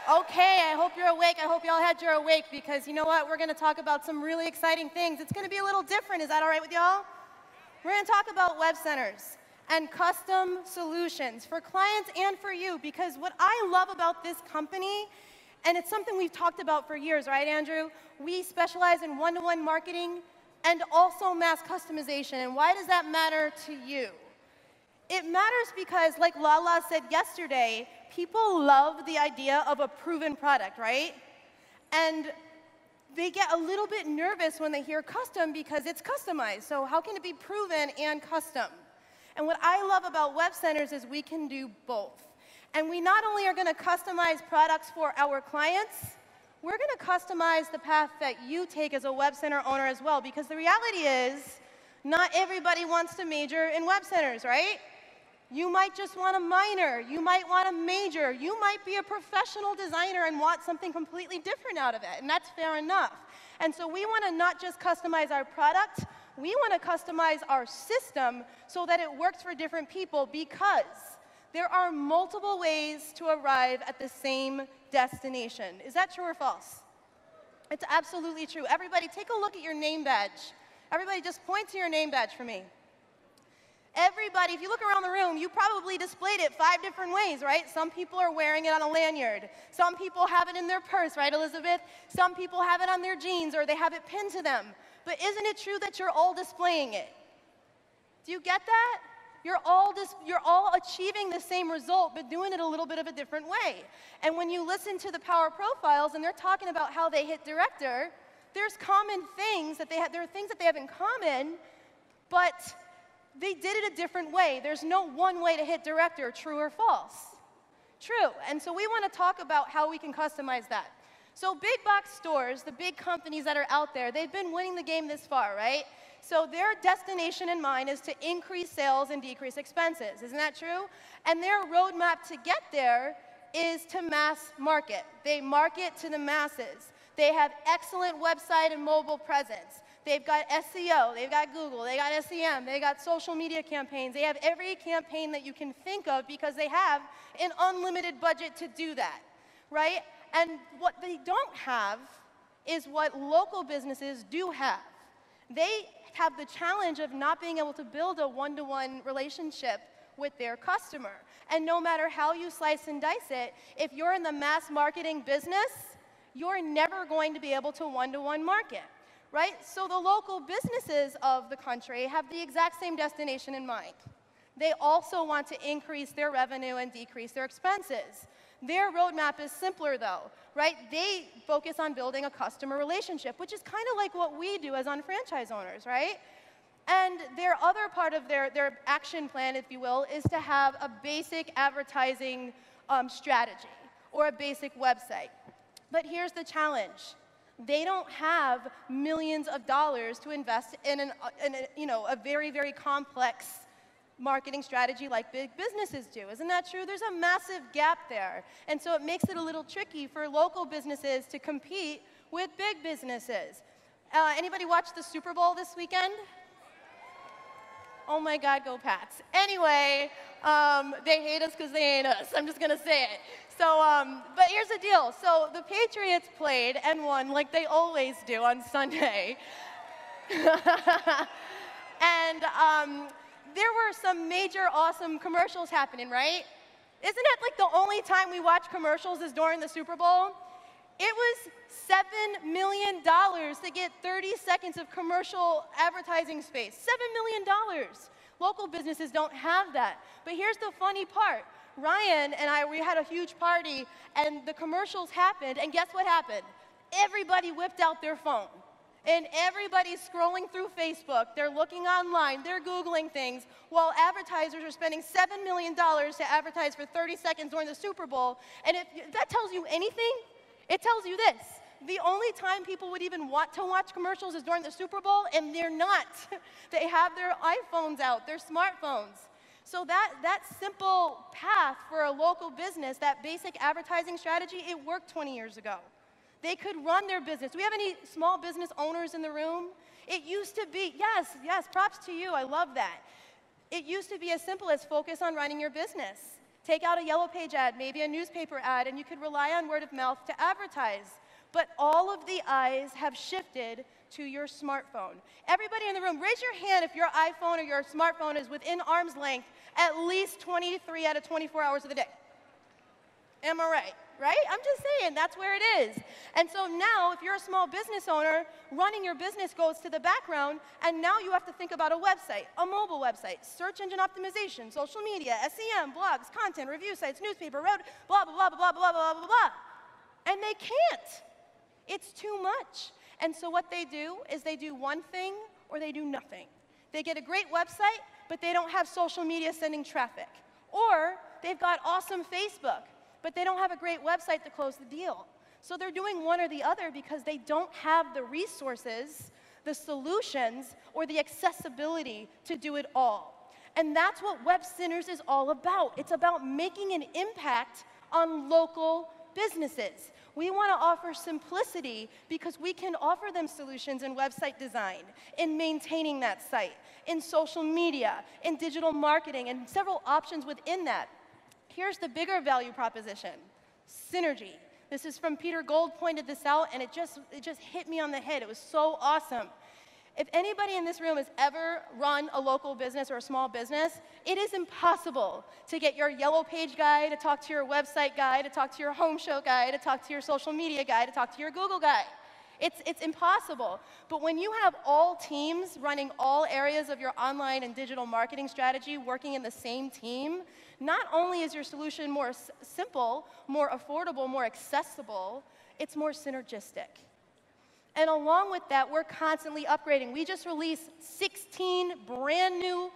Okay, I hope you're awake. I hope y'all had your awake because you know what? We're going to talk about some really exciting things. It's going to be a little different. Is that all right with y'all? We're going to talk about web centers and custom solutions for clients and for you, because what I love about this company, and it's something we've talked about for years, right, Andrew? We specialize in one-to-one marketing and also mass customization. And why does that matter to you? It matters because, like Lala said yesterday, people love the idea of a proven product, right? And they get a little bit nervous when they hear custom because it's customized. So how can it be proven and custom? And what I love about web centers is we can do both. And we not only are going to customize products for our clients, we're going to customize the path that you take as a web center owner as well. Because the reality is, not everybody wants to major in web centers, right? You might just want a minor. You might want a major. You might be a professional designer and want something completely different out of it, and that's fair enough. And so we want to not just customize our product, we want to customize our system so that it works for different people, because there are multiple ways to arrive at the same destination. Is that true or false? It's absolutely true. Everybody, take a look at your name badge. Everybody, just point to your name badge for me. Everybody, if you look around the room, you probably displayed it 5 different ways, right? Some people are wearing it on a lanyard. Some people have it in their purse, right, Elizabeth? Some people have it on their jeans, or they have it pinned to them. But isn't it true that you're all displaying it? Do you get that? You're all achieving the same result, but doing it a little bit of a different way. And when you listen to the Power Profiles, and they're talking about how they hit director, there's common things that they have, there are things that they have in common, but they did it a different way. There's no one way to hit director, true or false. True. And so we want to talk about how we can customize that. So big box stores, the big companies that are out there, they've been winning the game this far, right? So their destination in mind is to increase sales and decrease expenses. Isn't that true? And their roadmap to get there is to mass market. They market to the masses. They have excellent website and mobile presence. They've got SEO, they've got Google, they got SEM, they got social media campaigns. They have every campaign that you can think of because they have an unlimited budget to do that, right? And what they don't have is what local businesses do have. They have the challenge of not being able to build a one-to-one relationship with their customer. And no matter how you slice and dice it, if you're in the mass marketing business, you're never going to be able to one-to-one market. Right? So the local businesses of the country have the exact same destination in mind. They also want to increase their revenue and decrease their expenses. Their roadmap is simpler though, right? They focus on building a customer relationship, which is kind of like what we do as on-franchise owners, right? And their other part of their action plan, if you will, is to have a basic advertising strategy or a basic website. But here's the challenge. They don't have millions of dollars to invest in a very, very complex marketing strategy like big businesses do. Isn't that true? There's a massive gap there. And so it makes it a little tricky for local businesses to compete with big businesses. Anybody watch the Super Bowl this weekend? Oh my God, go Pats. Anyway, they hate us because they ain't us. I'm just going to say it. So, but here's the deal. So the Patriots played and won like they always do on Sunday. And there were some major awesome commercials happening, right? Isn't it like the only time we watch commercials is during the Super Bowl? It was $7 million to get 30 seconds of commercial advertising space. $7 million. Local businesses don't have that. But here's the funny part. Ryan and I, we had a huge party, and the commercials happened, and guess what happened? Everybody whipped out their phone, and everybody's scrolling through Facebook. They're looking online. They're Googling things, while advertisers are spending $7 million to advertise for 30 seconds during the Super Bowl. And if that tells you anything, it tells you this. The only time people would even want to watch commercials is during the Super Bowl, and they're not. They have their iPhones out, their smartphones. So that simple path for a local business, that basic advertising strategy, it worked 20 years ago. They could run their business. Do we have any small business owners in the room? It used to be, yes, props to you, I love that. It used to be as simple as focus on running your business. Take out a yellow page ad, maybe a newspaper ad, and you could rely on word of mouth to advertise. But all of the eyes have shifted to your smartphone. Everybody in the room, raise your hand if your iPhone or your smartphone is within arm's length at least 23 out of 24 hours of the day. Am I right? Right? I'm just saying, that's where it is. And so now, if you're a small business owner, running your business goes to the background, and now you have to think about a website, a mobile website, search engine optimization, social media, SEM, blogs, content, review sites, newspaper, road, blah, blah, blah, blah, blah, blah, blah, blah. And they can't. It's too much. And so what they do is they do one thing or they do nothing. They get a great website, but they don't have social media sending traffic. Or they've got awesome Facebook, but they don't have a great website to close the deal. So they're doing one or the other because they don't have the resources, the solutions, or the accessibility to do it all. And that's what Web Centers is all about. It's about making an impact on local businesses. We want to offer simplicity because we can offer them solutions in website design, in maintaining that site, in social media, in digital marketing, and several options within that. Here's the bigger value proposition, synergy. This is from Peter Gold, pointed this out, and it just hit me on the head. It was so awesome. If anybody in this room has ever run a local business or a small business, it is impossible to get your yellow page guy to talk to your website guy, to talk to your home show guy, to talk to your social media guy, to talk to your Google guy. It's impossible. But when you have all teams running all areas of your online and digital marketing strategy working in the same team, not only is your solution more simple, more affordable, more accessible, it's more synergistic. And along with that, we're constantly upgrading. We just released 16 brand new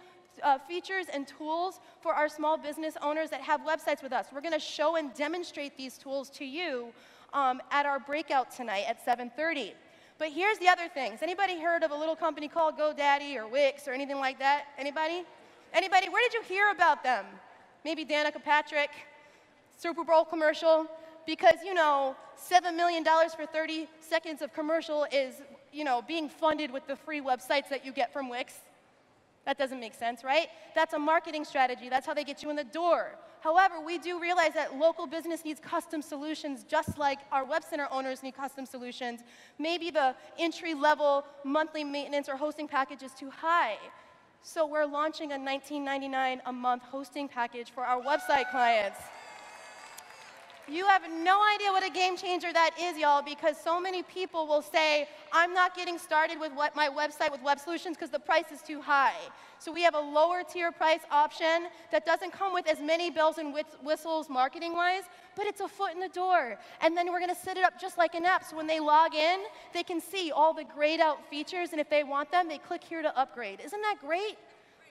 features and tools for our small business owners that have websites with us. We're going to show and demonstrate these tools to you at our breakout tonight at 7:30. But here's the other things. Anybody heard of a little company called GoDaddy or Wix or anything like that? Anybody? Anybody? Where did you hear about them? Maybe Danica Patrick, Super Bowl commercial. Because, you know, $7 million for 30 seconds of commercial is, you know, being funded with the free websites that you get from Wix. That doesn't make sense, right? That's a marketing strategy. That's how they get you in the door. However, we do realize that local business needs custom solutions just like our Web Center owners need custom solutions. Maybe the entry-level monthly maintenance or hosting package is too high. So we're launching a $19.99 a month hosting package for our website clients. You have no idea what a game changer that is, y'all, because so many people will say, I'm not getting started with my website with web solutions because the price is too high. So we have a lower tier price option that doesn't come with as many bells and whistles marketing-wise, but it's a foot in the door. And then we're going to set it up just like an app, so when they log in, they can see all the grayed out features, and if they want them, they click here to upgrade. Isn't that great?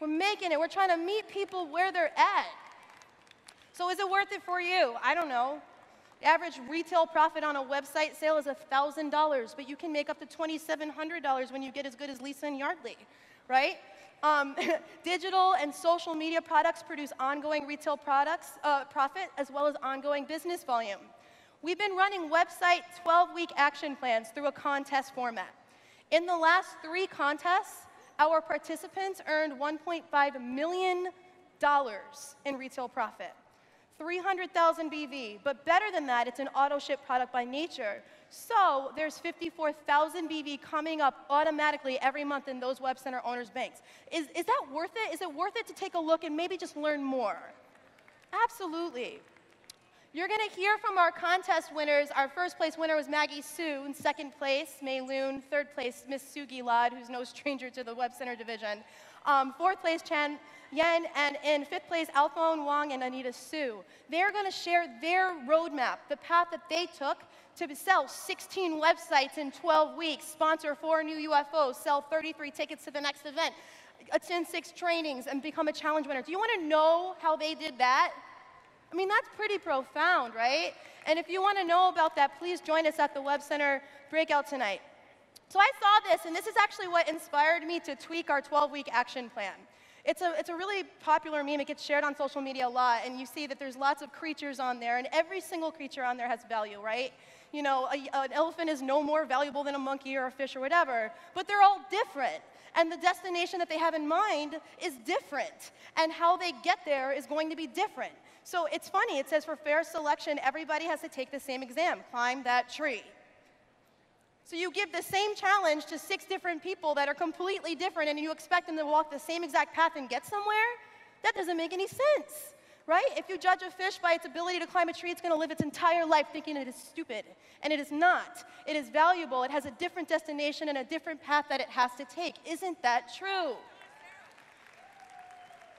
We're making it. We're trying to meet people where they're at. So is it worth it for you? I don't know. The average retail profit on a website sale is $1,000, but you can make up to $2,700 when you get as good as Lisa and Yardley, right? Digital and social media products produce ongoing retail profit as well as ongoing business volume. We've been running website 12-week action plans through a contest format. In the last 3 contests, our participants earned $1.5 million in retail profit. 300,000 BV, but better than that, it's an auto-ship product by nature. So there's 54,000 BV coming up automatically every month in those Web Center owners' banks. Is that worth it? Is it worth it to take a look and maybe just learn more? Absolutely. You're going to hear from our contest winners. Our first place winner was Maggie Sue. In second place, Mei Loon. Third place, Miss Sugi Lad, who's no stranger to the Web Center division. Fourth place, Chan Yen, and in fifth place, Alphone Wong and Anita Su. They're going to share their roadmap, the path that they took to sell 16 websites in 12 weeks, sponsor 4 new UFOs, sell 33 tickets to the next event, attend 6 trainings, and become a challenge winner. Do you want to know how they did that? I mean, that's pretty profound, right? And if you want to know about that, please join us at the Web Center breakout tonight. So I saw this, and this is actually what inspired me to tweak our 12-week action plan. It's a really popular meme. It gets shared on social media a lot, and you see that there's lots of creatures on there, and every single creature on there has value, right? You know, an elephant is no more valuable than a monkey or a fish or whatever, but they're all different. And the destination that they have in mind is different, and how they get there is going to be different. So it's funny, it says for fair selection, everybody has to take the same exam, climb that tree. So you give the same challenge to 6 different people that are completely different, and you expect them to walk the same exact path and get somewhere? That doesn't make any sense, right? If you judge a fish by its ability to climb a tree, it's going to live its entire life thinking it is stupid, and it is not. It is valuable. It has a different destination and a different path that it has to take. Isn't that true?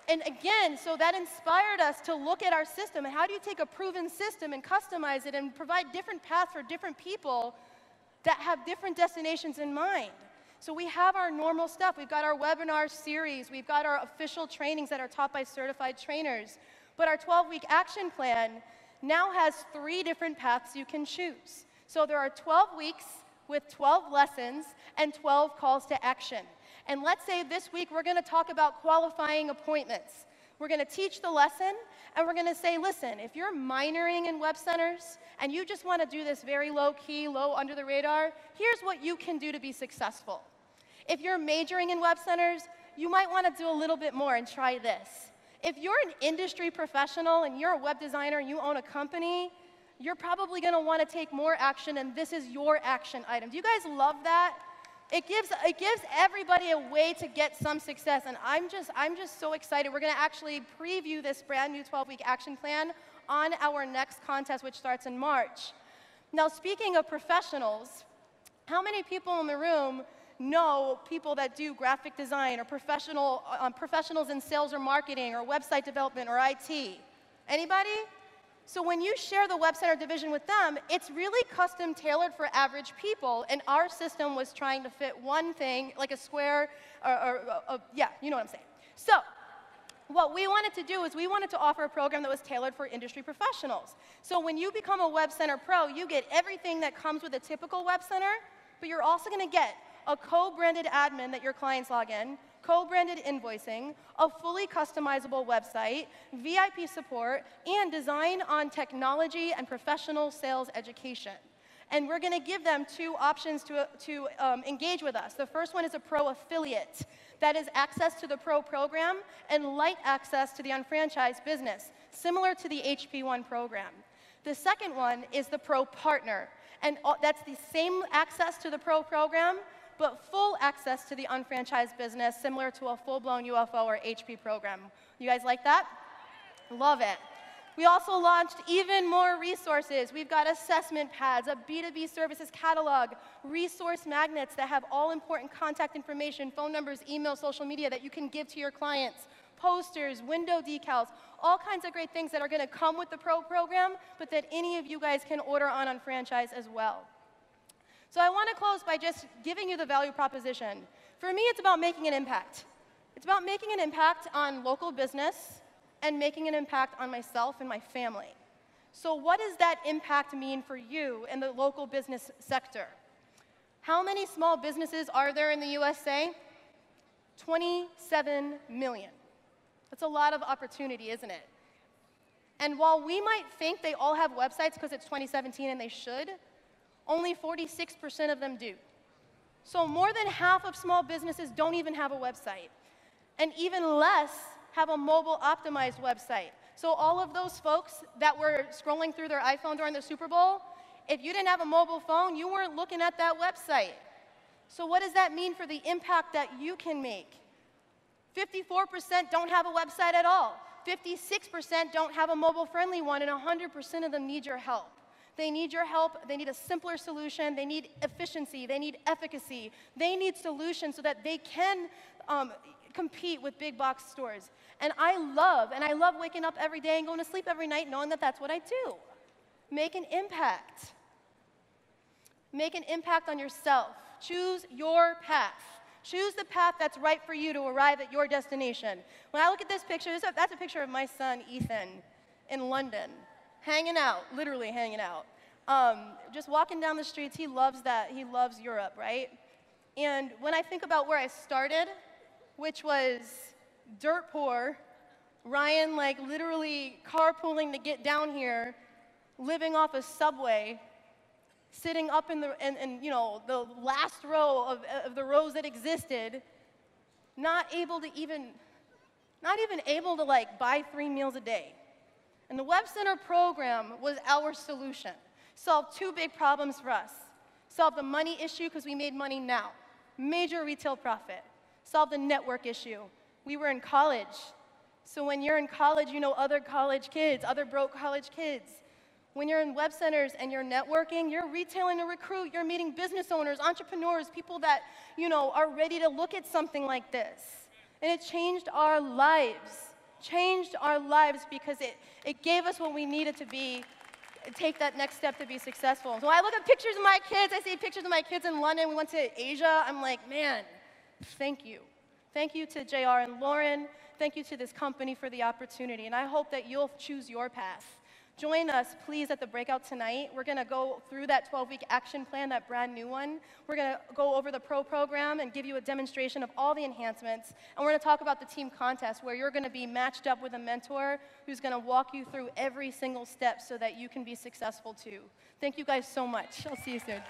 And again, so that inspired us to look at our system, and how do you take a proven system and customize it and provide different paths for different people that have different destinations in mind. So we have our normal stuff. We've got our webinar series. We've got our official trainings that are taught by certified trainers. But our 12-week action plan now has 3 different paths you can choose. So there are 12 weeks with 12 lessons and 12 calls to action. And let's say this week we're going to talk about qualifying appointments. We're going to teach the lesson, and we're going to say, listen, if you're minoring in Web Centers and you just want to do this very low-key, low under the radar, here's what you can do to be successful. If you're majoring in Web Centers, you might want to do a little bit more and try this. If you're an industry professional and you're a web designer and you own a company, you're probably going to want to take more action, and this is your action item. Do you guys love that? It gives everybody a way to get some success, and I'm just so excited. We're going to actually preview this brand new 12-week action plan on our next contest, which starts in March. Now, speaking of professionals, how many people in the room know people that do graphic design or professionals in sales or marketing or website development or IT? Anybody? So when you share the Web Center division with them, it's really custom tailored for average people, and our system was trying to fit one thing, like a square, yeah, you know what I'm saying. So what we wanted to do is we wanted to offer a program that was tailored for industry professionals. So when you become a Web Center Pro, you get everything that comes with a typical Web Center, but you're also going to get a co-branded admin that your clients log in, co-branded invoicing, a fully customizable website, VIP support, and design on technology and professional sales education. And we're going to give them 2 options to engage with us. The first one is a Pro affiliate. That is access to the Pro program and light access to the unfranchised business, similar to the HP1 program. The second one is the Pro partner. And that's the same access to the Pro program, but full access to the unfranchised business, similar to a full-blown UFO or HP program. You guys like that? Love it. We also launched even more resources. We've got assessment pads, a B2B services catalog, resource magnets that have all important contact information, phone numbers, email, social media that you can give to your clients, posters, window decals, all kinds of great things that are going to come with the Pro program, but that any of you guys can order on Unfranchise as well. So I want to close by just giving you the value proposition. For me, it's about making an impact. It's about making an impact on local business and making an impact on myself and my family. So what does that impact mean for you in the local business sector? How many small businesses are there in the USA? 27 million. That's a lot of opportunity, isn't it? And while we might think they all have websites because it's 2017 and they should, only 46% of them do. So more than half of small businesses don't even have a website. And even less have a mobile optimized website. So all of those folks that were scrolling through their iPhone during the Super Bowl, if you didn't have a mobile phone, you weren't looking at that website. So what does that mean for the impact that you can make? 54% don't have a website at all. 56% don't have a mobile-friendly one, and 100% of them need your help. They need your help. They need a simpler solution. They need efficiency. They need efficacy. They need solutions so that they can compete with big box stores. And I love waking up every day and going to sleep every night knowing that that's what I do. Make an impact. Make an impact on yourself. Choose your path. Choose the path that's right for you to arrive at your destination. When I look at this picture, that's a picture of my son, Ethan, in London, hanging out, literally hanging out. Just walking down the streets, he loves that. He loves Europe, right? And when I think about where I started, which was dirt poor, Ryan like literally carpooling to get down here, living off a Subway, sitting up in the you know, the last row of the rows that existed, not even able to like buy 3 meals a day. And the Web Center program was our solution. Solved two big problems for us. Solved the money issue because we made money now. Major retail profit. Solved the network issue. We were in college. So when you're in college, you know other college kids, other broke college kids. When you're in Web Centers and you're networking, you're retailing to recruit, you're meeting business owners, entrepreneurs, people that, are ready to look at something like this. And it changed our lives. Changed our lives because it gave us what we needed to take that next step to be successful. So when I look at pictures of my kids, I see pictures of my kids in London, we went to Asia, I'm like, man, thank you. Thank you to JR and Lauren. Thank you to this company for the opportunity. And I hope that you'll choose your path. Join us, please, at the breakout tonight. We're going to go through that 12-week action plan, that brand new one. We're going to go over the pro program and give you a demonstration of all the enhancements. And we're going to talk about the team contest, where you're going to be matched up with a mentor who's going to walk you through every single step so that you can be successful too. Thank you guys so much. I'll see you soon.